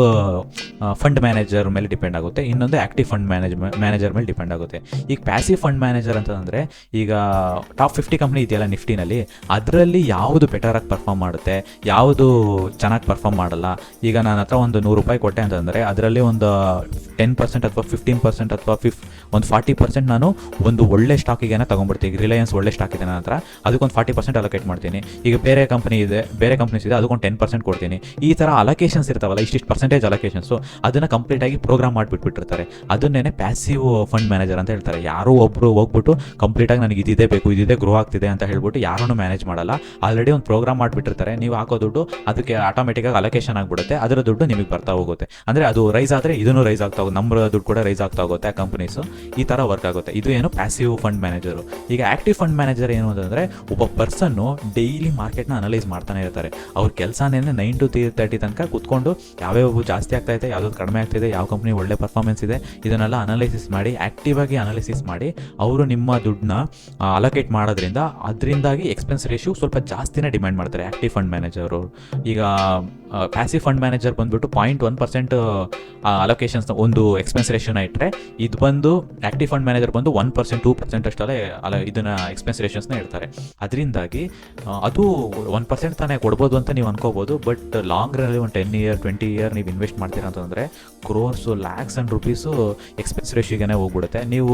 ಫಂಡ್ ಮ್ಯಾನೇಜರ್ ಮೇಲೆ ಡಿಪೆಂಡ್ ಆಗುತ್ತೆ, ಇನ್ನೊಂದು ಆ್ಯಕ್ಟಿವ್ ಫಂಡ್ ಮ್ಯಾನೇಜರ್ ಮೇಲೆ ಡಿಪೆಂಡ್ ಆಗುತ್ತೆ. ಈಗ ಪ್ಯಾಸಿವ್ ಫಂಡ್ ಮ್ಯಾನೇಜರ್ ಅಂತಂದರೆ ಈಗ ಟಾಪ್ 50 ಕಂಪ್ನಿ ಇದೆಯಲ್ಲ ನಿಫ್ಟಿನಲ್ಲಿ, ಅದರಲ್ಲಿ ಯಾವುದು ಬೆಟರಾಗಿ ಪರ್ಫಾರ್ಮ್ ಮಾಡುತ್ತೆ, ಯಾವುದು ಚೆನ್ನಾಗಿ ಪರ್ಫಾರ್ಮ್ ಮಾಡಲ್ಲ. ಈಗ ನನ್ನ ಹತ್ರ ಒಂದು 100 ರೂಪಾಯಿ ಕೊಟ್ಟೆ ಅಂತಂದರೆ ಅದರಲ್ಲಿ ಒಂದು 10% ಅಥವಾ 15% ಅಥವಾ ಒಂದು 40% ನಾನು ಒಂದು ಒಳ್ಳೆ ಸ್ಟಾಕಿಗೆ ತೊಗೊಂಡ್ಬಿಡ್ತೀನಿ. ರಿಲಯನ್ಸ್ ಒಳ್ಳೆ ಸ್ಟಾಕ್ ಇದೆ ನನ್ನ ಹತ್ರ, ಅದಕ್ಕೊಂದು 40% ಅಲೋಕೇಟ್ ಮಾಡ್ತೀನಿ. ಈಗ ಬೇರೆ ಕಂಪ್ನೀಸ್ ಇದೆ ಅದಕ್ಕೊಂದು 10% ಕೊಡ್ತೀನಿ. ಈ ಥರ ಅಲೋಕೇಶನ್ಸ್ ಇರ್ತಾವಲ್ಲ, ಇಷ್ಟಿಷ್ಟು ಪರ್ಸೆಂಟೇಜ್ ಅಲೋಕೇಶನ್ಸು, ಅದನ್ನು ಕಂಪ್ಲೀಟಾಗಿ ಪ್ರೋಗ್ರಾಮ್ ಮಾಡಿಬಿಟ್ಟಿರ್ತಾರೆ. ಅದನ್ನೇ ಪ್ಯಾಸಿವ್ ಫಂಡ್ ಮ್ಯಾನೇಜರ್ ಅಂತ ಹೇಳ್ತಾರೆ. ಯಾರೋ ಒಬ್ಬರು ಹೋಗ್ಬಿಟ್ಟು ಕಂಪ್ಲೀಟಾಗಿ ನನಗೆ ಇದಿದೆ ಬೇಕು, ಇದಿದೆ ಗ್ರೋ ಆಗ್ತಿದೆ ಅಂತ ಹೇಳ್ಬಿಟ್ಟು ಯಾರನ್ನೂ ಮ್ಯಾನೇಜ್ ಮಾಡಲ್ಲ. ಆಲ್ರೆಡಿ ಒಂದು ಪ್ರೋಗ್ರಾಮ್ ಮಾಡಿಬಿಟ್ಟಿರ್ತಾರೆ. ನೀವು ಹಾಕೋ ದುಡ್ಡು ಅದಕ್ಕೆ ಆಟೋಮೆಟಿಕ್ಕಾಗಿ ಅಲೋಕೇಶನ್ ಆಗಿಬಿಡುತ್ತೆ, ಅದರ ದುಡ್ಡು ನಿಮಗೆ ಬರ್ತಾ ಹೋಗುತ್ತೆ. ಅಂದರೆ ಅದು ರೈಸ್ ಆದರೆ ಇದನ್ನು ರೈಸ್ ಆಗ್ತಾ ಹೋಗುತ್ತೆ, ನಮ್ಮ ದುಡ್ಡು ಕೂಡ ರೈಸ್ ಆಗ್ತಾ ಹೋಗುತ್ತೆ ಆ ಕಂಪ್ನೀಸು. ಈ ಥರ ವರ್ಕ್ ಆಗುತ್ತೆ. ಇದು ಏನು ಪ್ಯಾಸಿವ್ ಫಂಡ್ ಮ್ಯಾನೇಜರು. ಈಗ ಆ್ಯಕ್ಟಿವ್ ಫಂಡ್ ಮ್ಯಾನೇಜರ್ ಏನು ಅಂತಂದರೆ ಒಬ್ಬ ಪರ್ಸನ್ನು ಡೈಲಿ ಮಾರ್ಕೆಟ್ನ ಅನಲೈಸ್ ಮಾಡ್ತಾನೆ ಇರ್ತಾರೆ. ಅವ್ರ ಕೆಲಸನೇ 9 to 30 ತನಕ ಕೂತ್ಕೊಂಡು ಯಾವ್ಯಾವ ಜಾಸ್ತಿ ಆಗ್ತಾಯಿದೆ, ಯಾವ್ದು ಕಡಿಮೆ ಆಗ್ತಾಯಿದೆ, ಯಾವ ಕಂಪ್ನಿ ಒಳ್ಳೆ ಪರ್ಫಾರ್ಮೆನ್ಸ್ ಇದೆ, ಇದನ್ನೆಲ್ಲ ಅನಾಲಿಸಿಸ್ ಮಾಡಿ ಆ್ಯಕ್ಟಿವ್ ಆಗಿ ಅನಾಲಿಸಿಸ್ ಮಾಡಿ ಅವರು ನಿಮ್ಮ ದುಡ್ಡನ್ನ ಅಲೋಕೇಟ್ ಮಾಡೋದ್ರಿಂದ ಅದರಿಂದಾಗಿ ಎಕ್ಸ್ಪೆನ್ಸ್ ರೇಷಿಯೋ ಸ್ವಲ್ಪ ಜಾಸ್ತಿನೇ ಡಿಮ್ಯಾಂಡ್ ಮಾಡ್ತಾರೆ ಆ್ಯಕ್ಟಿವ್ ಫಂಡ್ ಮ್ಯಾನೇಜರು. ಈಗ ಪ್ಯಾಸಿವ್ ಫಂಡ್ ಮ್ಯಾನೇಜರ್ ಬಂದುಬಿಟ್ಟು 0.1% ಅಲೋಕೇಶನ್ಸ್ನ ಒಂದು ಎಕ್ಸ್ಪೆನ್ಸ್ ರೇಷಿಯೋನ ಇಟ್ಟರೆ, ಇದು ಬಂದು ಆ್ಯಕ್ಟಿವ್ ಫಂಡ್ ಮ್ಯಾನೇಜರ್ ಬಂದು 1%, 2% ಅಷ್ಟಲ್ಲೇ ಇದನ್ನು ಎಕ್ಸ್ಪೆನ್ಸ್ ರೇಷಿಯೋಸ್ನ ಇಡ್ತಾರೆ. ಅದರಿಂದಾಗಿ ಅದು 1% ತಾನೇ ಕೊಡ್ಬೋದು ಅಂತ ನೀವು ಅನ್ಕೋಬೋದು. ಬಟ್ ಲಾಂಗ್ ರನ್ನಲ್ಲಿ ಒಂದು 10 year 20 year ನೀವು ಇನ್ವೆಸ್ಟ್ ಮಾಡ್ತೀರಾ ಅಂತಂದರೆ crores, lakhs and rupees expense ರೇಷಿಯೋಗೆ ಹೋಗ್ಬಿಡುತ್ತೆ. ನೀವು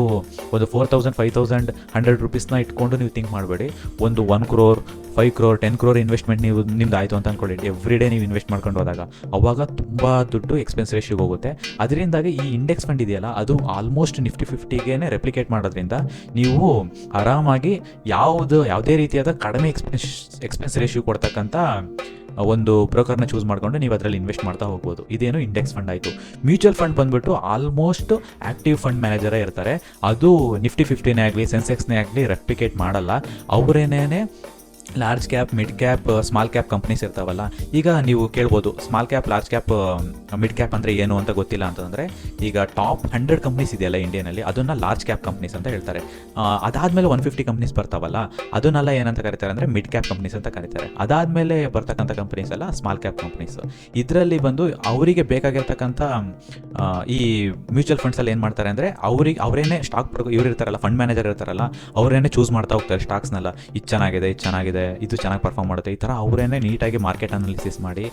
ಒಂದು 4,000, 5,000, 100 ರೂಪೀಸ್ನ ಇಟ್ಕೊಂಡು ನೀವು ಥಿಂಕ್ ಮಾಡಬೇಡಿ. ಒಂದು 1 crore, 5 crore, 10 crore ಇನ್ವೆಸ್ಟ್ಮೆಂಟ್ ನಿಮ್ದು ಆಯಿತು ಅಂತ ಅಂದ್ಕೊಳ್ಳಿ. ಎವ್ರಿ ಡೇ ನೀವು ಇನ್ವೆಸ್ಟ್ ಮಾಡ್ಕೊಂಡು ಹೋದಾಗ ಅವಾಗ ತುಂಬ ದುಡ್ಡು ಎಕ್ಸ್ಪೆನ್ಸ್ ರೇಷಿಯೋಗೆ ಹೋಗುತ್ತೆ. ಅದರಿಂದಾಗಿ ಈ ಇಂಡೆಕ್ಸ್ ಫಂಡ್ ಇದೆಯಲ್ಲ ಅದು ಆಲ್ಮೋಸ್ಟ್ ನಿಫ್ಟಿ 50ಗೆ ರೆಪ್ಲಿಕೇಟ್ ಮಾಡೋದ್ರಿಂದ ನೀವು ಆರಾಮಾಗಿ ಯಾವುದೇ ರೀತಿಯಾದ ಕಡಿಮೆ ಎಕ್ಸ್ಪೆನ್ಸ್ ರೇಷಿಯೋ ಕೊಡ್ತಕ್ಕಂಥ ಒಂದು ಬ್ರೋಕರ್ನ ಚೂಸ್ ಮಾಡಿಕೊಂಡು ನೀವು ಅದರಲ್ಲಿ ಇನ್ವೆಸ್ಟ್ ಮಾಡ್ತಾ ಹೋಗ್ಬೋದು. ಇದೇನು ಇಂಡೆಕ್ಸ್ ಫಂಡ್ ಆಯಿತು. ಮ್ಯೂಚುವಲ್ ಫಂಡ್ ಬಂದುಬಿಟ್ಟು ಆಲ್ಮೋಸ್ಟ್ ಆ್ಯಕ್ಟಿವ್ ಫಂಡ್ ಮ್ಯಾನೇಜರೇ ಇರ್ತಾರೆ. ಅದು ನಿಫ್ಟಿ 50ನೇ ಆಗಲಿ ಸೆನ್ಸೆಕ್ಸ್ನೇ ಆಗಲಿ ರೆಪ್ಲಿಕೇಟ್ ಮಾಡಲ್ಲ. ಅವರೇನೇ large cap, mid cap, small cap companies ಇರ್ತಾವಲ್ಲ. ಈಗ ನೀವು ಕೇಳ್ಬೋದು small cap, large cap, mid cap ಅಂದರೆ ಏನು ಅಂತ ಗೊತ್ತಿಲ್ಲ ಅಂತಂದರೆ, ಈಗ ಟಾಪ್ 100 ಕಂಪ್ನೀಸ್ ಇದೆಯಲ್ಲ ಇಂಡಿಯಾನಲ್ಲಿ ಅದನ್ನು ಲಾರ್ಜ್ ಕ್ಯಾಪ್ ಕಂಪ್ನೀಸ್ ಅಂತ ಹೇಳ್ತಾರೆ. ಅದಾದಮೇಲೆ 150 ಕಂಪ್ನೀಸ್ ಬರ್ತಾವಲ್ಲ ಅದನ್ನೆಲ್ಲ ಏನಂತ ಕರೀತಾರೆ ಅಂದರೆ ಮಿಡ್ ಕ್ಯಾಪ್ ಕಂಪ್ನೀಸ್ ಅಂತ ಕರೀತಾರೆ. ಅದಾದಮೇಲೆ ಬರ್ತಕ್ಕಂಥ ಕಂಪ್ನೀಸ್ ಎಲ್ಲ ಸ್ಮಾಲ್ ಕ್ಯಾಪ್ ಕಂಪ್ನೀಸ್. ಇದರಲ್ಲಿ ಬಂದು ಅವರಿಗೆ ಬೇಕಾಗಿರ್ತಕ್ಕಂಥ ಈ ಮ್ಯೂಚುವಲ್ ಫಂಡ್ಸಲ್ಲಿ ಏನು ಮಾಡ್ತಾರೆ ಅಂದರೆ ಅವರೇನೇ ಸ್ಟಾಕ್ ಇವ್ರು ಇರ್ತಾರಲ್ಲ, ಫಂಡ್ ಮ್ಯಾನೇಜರ್ ಇರ್ತಾರಲ್ಲ, ಅವರೇನೇ ಚೂಸ್ ಮಾಡ್ತಾ ಹೋಗ್ತಾರೆ ಸ್ಟಾಕ್ಸ್ನೆಲ್ಲ. ಇದು ಚೆನ್ನಾಗಿದೆ, ಇದು ಚೆನ್ನಾಗಿ ಪರ್ಫಾರ್ಮ್ ಮಾಡುತ್ತೆ, ಈ ಥರ ಅವರೇನೆ ನೀಟಾಗಿ ಮಾರ್ಕೆಟ್ ಅನಾಲಿಸಿಸ್ ಮಾಡಿ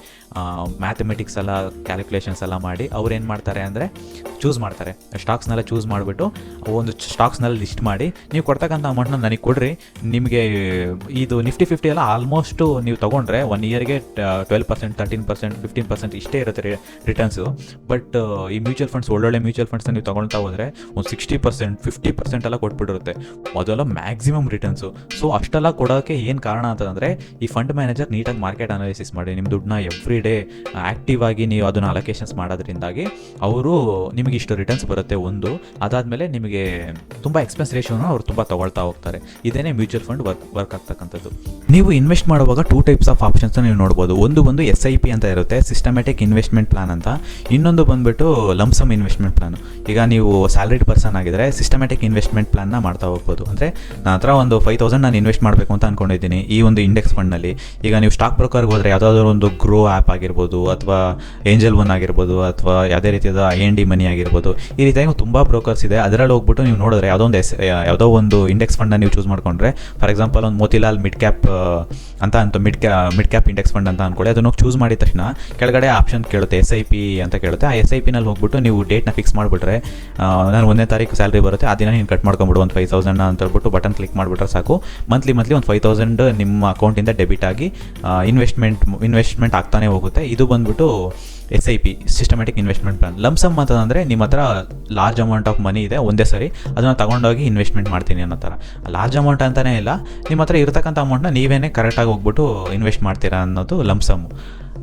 ಮ್ಯಾಥಮೆಟಿಕ್ಸ್ ಎಲ್ಲ ಕ್ಯಾಲ್ಕುಲೇಷನ್ಸ್ ಎಲ್ಲ ಮಾಡಿ ಅವ್ರು ಏನು ಮಾಡ್ತಾರೆ ಅಂದರೆ ಚೂಸ್ ಮಾಡ್ತಾರೆ. ಸ್ಟಾಕ್ಸ್ನೆಲ್ಲ ಚೂಸ್ ಮಾಡಿಬಿಟ್ಟು ಒಂದು ಸ್ಟಾಕ್ಸ್ನೆಲ್ಲ ಲಿಸ್ಟ್ ಮಾಡಿ ನೀವು ಕೊಡ್ತಕ್ಕಂಥ ಅಮೌಂಟ್ನ ನನಗೆ ಕೊಡ್ರಿ, ನಿಮಗೆ ಇದು ನಿಫ್ಟಿ 50 ಎಲ್ಲ ಆಲ್ಮೋಸ್ಟು ನೀವು ತೊಗೊಂಡ್ರೆ 1 yearಗೆ 12%, 13%, 15% ಇಷ್ಟೇ ಇರುತ್ತೆ ರಿಟರ್ನ್ಸು. ಬಟ್ ಈ ಮ್ಯೂಚುವಲ್ ಫಂಡ್ಸ್, ಒಳ್ಳೊಳ್ಳೆ ಮ್ಯೂಚುವಲ್ ಫಂಡ್ಸ್ನ ನೀವು ತೊಗೊಳ್ತಾ ಹೋದರೆ ಒಂದು 60%, 50% ಎಲ್ಲ ಕೊಟ್ಬಿಟ್ಟಿರುತ್ತೆ. ಅದೆಲ್ಲ ಮ್ಯಾಕ್ಸಿಮಮ್ ರಿಟರ್ನ್ಸು. ಸೊ ಅಷ್ಟೆಲ್ಲ ಕೊಡೋಕ್ಕೆ ಏನು ಕಾರಣ ಅಂತಂದರೆ ಈ ಫಂಡ್ ಮ್ಯಾನೇಜರ್ ನೀಟಾಗಿ ಮಾರ್ಕೆಟ್ ಅನಾಲಿಸಿಸ್ ಮಾಡಿ ನಿಮ್ಮ ದುಡ್ಡನ್ನ ಎವ್ರಿ ಡೇ ಆ್ಯಕ್ಟಿವ್ ಆಗಿ ನೀವು ಅದನ್ನು ಅಲೋಕೇಶನ್ಸ್ ಮಾಡೋದ್ರಿಂದಾಗಿ ಅವರು ನಿಮಗೆ ಇಷ್ಟು ರಿಟರ್ನ್ಸ್ ಬರುತ್ತೆ. ಒಂದು ಅದಾದಮೇಲೆ ನಿಮಗೆ ತುಂಬ ಎಕ್ಸ್ಪೆನ್ಸ್ ರೇಷಿಯೋನ ಅವ್ರು ತುಂಬ ತೊಗೊಳ್ತಾ ಹೋಗ್ತಾರೆ. ಇದೇನೇ ಮ್ಯೂಚುವಲ್ ಫಂಡ್ ವರ್ಕ್ ಆಗ್ತಕ್ಕಂಥದ್ದು. ನೀವು ಇನ್ವೆಸ್ಟ್ ಮಾಡುವಾಗ 2 types ಆಫ್ ಆಪ್ಷನ್ಸ್ನ ನೀವು ನೋಡ್ಬೋದು. ಒಂದು SIP ಅಂತ ಇರುತ್ತೆ, ಸಿಸ್ಟಮ್ಯಾಟಿಕ್ ಇನ್ವೆಸ್ಟ್ಮೆಂಟ್ ಪ್ಲಾನ್ ಅಂತ. ಇನ್ನೊಂದು ಬಂದುಬಿಟ್ಟು ಲಂಪ್ಸಮ್ ಇನ್ವೆಸ್ಟ್ಮೆಂಟ್ ಪ್ಲಾನ್. ಈಗ ನೀವು ಸ್ಯಾಲರಿಡ್ ಪರ್ಸನ್ ಆಗಿದ್ದರೆ ಸಿಸ್ಟಮ್ಯಾಟಿಕ್ ಇನ್ವೆಸ್ಟ್ಮೆಂಟ್ ಪ್ಲಾನ್ನ ಮಾಡ್ತಾ ಹೋಗ್ಬೋದು. ಅಂದರೆ ನನ್ನ ಹತ್ರ ಒಂದು 5,000 ನಾನು ಇನ್ವೆಸ್ಟ್ ಮಾಡಬೇಕು ಅಂತ ಅಂದ್ಕೊಂಡಿದ್ದೀನಿ ಈ ಒಂದು ಇಂಡೆಕ್ಸ್ ಫಂಡ್ನಲ್ಲಿ. ಈಗ ನೀವು ಸ್ಟಾಕ್ ಬ್ರೋಕರ್ಗೆ ಹೋದರೆ ಯಾವುದಾದ್ರೂ ಒಂದು ಗ್ರೋ ಆ್ಯಪ್ ಆಗಿರ್ಬೋದು ಅಥವಾ ಏಂಜಲ್ ಒನ್ ಆಗಿರ್ಬೋದು ಅಥವಾ ಯಾವುದೇ ರೀತಿಯಾದ IND ಮನಿ ಆಗಿರ್ಬೋದು, ಈ ರೀತಿಯಾಗಿ ತುಂಬ ಬ್ರೋಕರ್ಸ್ ಇದೆ. ಅದರಲ್ಲಿ ಹೋಗ್ಬಿಟ್ಟು ನೀವು ನೋಡಿದ್ರೆ ಯಾವುದೋ ಒಂದು ಇಂಡೆಕ್ಸ್ ಫಂಡ್ನ ನೀವು ಚೂಸ್ ಮಾಡಿಕೊಂಡ್ರೆ, ಫಾರ್ ಎಕ್ಸಾಂಪಲ್ ಒಂದು Motilal mid cap mid cap index fund ಅಂತ ಅಂದ್ಕೊಳ್ಳಿ. ಅದನ್ನು ಚೂಸ್ ಮಾಡಿದ ತಕ್ಷಣ ಕೆಳಗಡೆ ಆಪ್ಷನ್ ಕೇಳುತ್ತೆ SIP ಅಂತ ಕೇಳುತ್ತೆ. ಆ SIPನಲ್ಲಿ ಹೋಗ್ಬಿಟ್ಟು ನೀವು ಡೇಟ್ನ ಫಿಕ್ಸ್ ಮಾಡಿಬಿಟ್ರೆ, ನಾನು 1ನೇ ತಾರೀಕು ಸ್ಯಾಲ್ರಿ ಬರುತ್ತೆ, ಆ ದಿನ ನೀನು ಕಟ್ ಮಾಡ್ಕೊಂಬಿಡು ಒಂದು 5,000 ಅಂತ ಹೇಳ್ಬಿಟ್ಟು ಬಟನ್ ಕ್ಲಿಕ್ ಮಾಡಿಬಿಟ್ರೆ ಸಾಕು. ಮಂತ್ಲಿ ಒಂದು 5,000 ನಿಮ್ಮ ಅಕೌಂಟಿಂದ ಡೆಬಿಟ್ ಆಗಿ ಇನ್ವೆಸ್ಟ್ಮೆಂಟ್ ಆಗ್ತಾನೆ ಹೋಗುತ್ತೆ. ಇದು ಬಂದ್ಬಿಟ್ಟು SIP, systematic investment plan. Lump sum ಅಂತಂದರೆ ನಿಮ್ಮ ಹತ್ರ ಲಾರ್ಜ್ ಅಮೌಂಟ್ ಆಫ್ ಮನಿ ಇದೆ ಒಂದೇ ಸರಿ, ಅದನ್ನು ತಗೊಂಡೋಗಿ ಇನ್ವೆಸ್ಟ್ಮೆಂಟ್ ಮಾಡ್ತೀನಿ ಅನ್ನೋ ಥರ. ಲಾರ್ಜ್ ಅಮೌಂಟ್ ಅಂತಲೇ ಇಲ್ಲ, ನಿಮ್ಮ ಹತ್ರ ಇರತಕ್ಕಂಥ ಅಮೌಂಟ್ನ ನೀವೇನೇ ಕರೆಕ್ಟಾಗಿ ಹೋಗ್ಬಿಟ್ಟು ಇನ್ವೆಸ್ಟ್ ಮಾಡ್ತೀರಾ ಅನ್ನೋದು ಲಂಪ್ಸಮ್ಮು.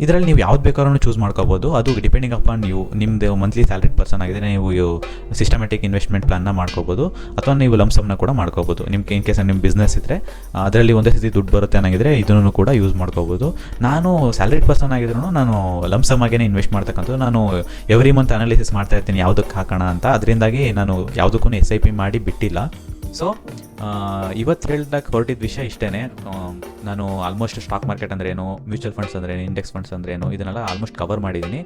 ಇದರಲ್ಲಿ ನೀವು ಯಾವ್ದು ಬೇಕಾದ್ರೂ ಚೂಸ್ ಮಾಡ್ಕೋಬೋದು. ಅದು ಡಿಪೆಂಡಿಂಗ್ ಅಪಾನ್ ನೀವು ನಿಮ್ಮದು ಮಂತ್ಲಿ ಸ್ಯಾಲ್ರಿಡ್ ಪರ್ಸನ್ ಆಗಿದ್ರೆ ನೀವು ಸಿಸ್ಟಮೆಟಿಕ್ ಇನ್ವೆಸ್ಟ್ಮೆಂಟ್ ಪ್ಲಾನ್ನ ಮಾಡ್ಕೋಬೋದು, ಅಥವಾ ನೀವು ಲಂಸಮ್ನ ಕೂಡ ಮಾಡ್ಕೋಬೋದು. ನಿಮ್ಗೆ ಇನ್ ಕೇಸ್ ನಿಮ್ಮ ಬಿಸ್ನೆಸ್ ಇದ್ದರೆ ಅದರಲ್ಲಿ ಒಂದೇ ಸತಿ ದುಡ್ಡು ಬರುತ್ತೆ ಅನ್ನೋಂಗಿದ್ರೆ ಇದನ್ನು ಕೂಡ ಯೂಸ್ ಮಾಡ್ಕೋಬೋದು. ನಾನು ಸ್ಯಾಲ್ರಿಡ್ ಪರ್ಸನ್ ಆಗಿದ್ರು ನಾನು ಲಂಸಮ್ ಆಗೇ ಇನ್ವೆಸ್ಟ್ ಮಾಡ್ತಕ್ಕಂಥದ್ದು. ನಾನು ಎವ್ರಿ ಮಂತ್ ಅನಾಲಿಸಿಸ್ ಮಾಡ್ತಾ ಇರ್ತೀನಿ ಯಾವುದಕ್ಕೆ ಹಾಕೋಣ ಅಂತ. ಅದರಿಂದಾಗಿ ನಾನು ಯಾವುದಕ್ಕೂ SIP ಮಾಡಿ ಬಿಟ್ಟಿಲ್ಲ. ಸೊ ಇವತ್ತು ಹೇಳ್ದಾಗ ಹೊರಟಿದ್ದ ವಿಷಯ ಇಷ್ಟೇ. ನಾನು ಆಲ್ಮೋಸ್ಟ್ ಸ್ಟಾಕ್ ಮಾರ್ಕೆಟ್ ಅಂದ್ರೇನು, ಮ್ಯೂಚುವಲ್ ಫಂಡ್ಸ್ ಅಂದ್ರೇನು, ಇಂಡೆಕ್ಸ್ ಫಂಡ್ಸ್ ಅಂದ್ರೇನು ಇದನ್ನೆಲ್ಲ ಆಲ್ಮೋಸ್ಟ್ ಕವರ್ ಮಾಡಿದ್ದೀನಿ.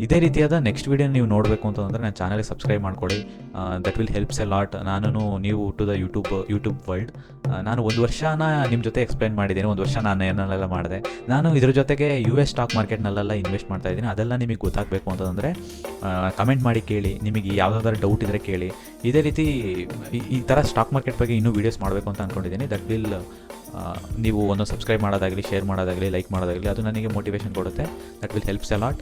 ಇದೇ ರೀತಿಯಾದ ನೆಕ್ಸ್ಟ್ ವೀಡಿಯೋ ನೀವು ನೋಡಬೇಕು ಅಂತಂದರೆ ನನ್ನ ಚಾನಲ್ಗೆ ಸಬ್ಸ್ಕ್ರೈಬ್ ಮಾಡ್ಕೊಳ್ಳಿ. That will helps a lot. ನಾನು ನೀವು ಟು ದ ಯೂಟ್ಯೂಬ್ ವರ್ಲ್ಡ್. ನಾನು 1 ವರ್ಷನ ನಿಮ್ಮ ಜೊತೆ ಎಕ್ಸ್ಪ್ಲೈನ್ ಮಾಡಿದ್ದೀನಿ, 1 ವರ್ಷ ನಾನು ಏನೆಲ್ಲ ಮಾಡಿದೆ. ನಾನು ಇದ್ರ ಜೊತೆಗೆ US ಸ್ಟಾಕ್ ಮಾರ್ಕೆಟ್ನಲ್ಲೆಲ್ಲ ಇನ್ವೆಸ್ಟ್ ಮಾಡ್ತಾ ಇದ್ದೀನಿ. ಅದೆಲ್ಲ ನಿಮಗೆ ಗೊತ್ತಾಗಬೇಕು ಅಂತಂದರೆ ಕಮೆಂಟ್ ಮಾಡಿ ಕೇಳಿ. ನಿಮಗೆ ಯಾವುದಾದ್ರೂ ಡೌಟ್ ಇದ್ದರೆ ಕೇಳಿ. ಇದೇ ರೀತಿ ಈ ಥರ ಸ್ಟಾಕ್ ಮಾರ್ಕೆಟ್ ಬಗ್ಗೆ ಇನ್ನೂ ವೀಡಿಯೋಸ್ ಮಾಡಬೇಕು ಅಂತ ಅಂದ್ಕೊಂಡಿದ್ದೀನಿ. ದಟ್ ವಿಲ್ ನೀವು ಒಂದು ಸಬ್ಸ್ಕ್ರೈಬ್ ಮಾಡೋದಾಗಲಿ, ಶೇರ್ ಮಾಡೋದಾಗಲಿ, ಲೈಕ್ ಮಾಡೋದಾಗಲಿ ಅದು ನನಗೆ ಮೋಟಿವೇಶನ್ ಕೊಡುತ್ತೆ. That will helps a lot.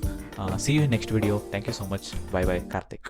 See you in next video. Thank you so much. Bye Karthik.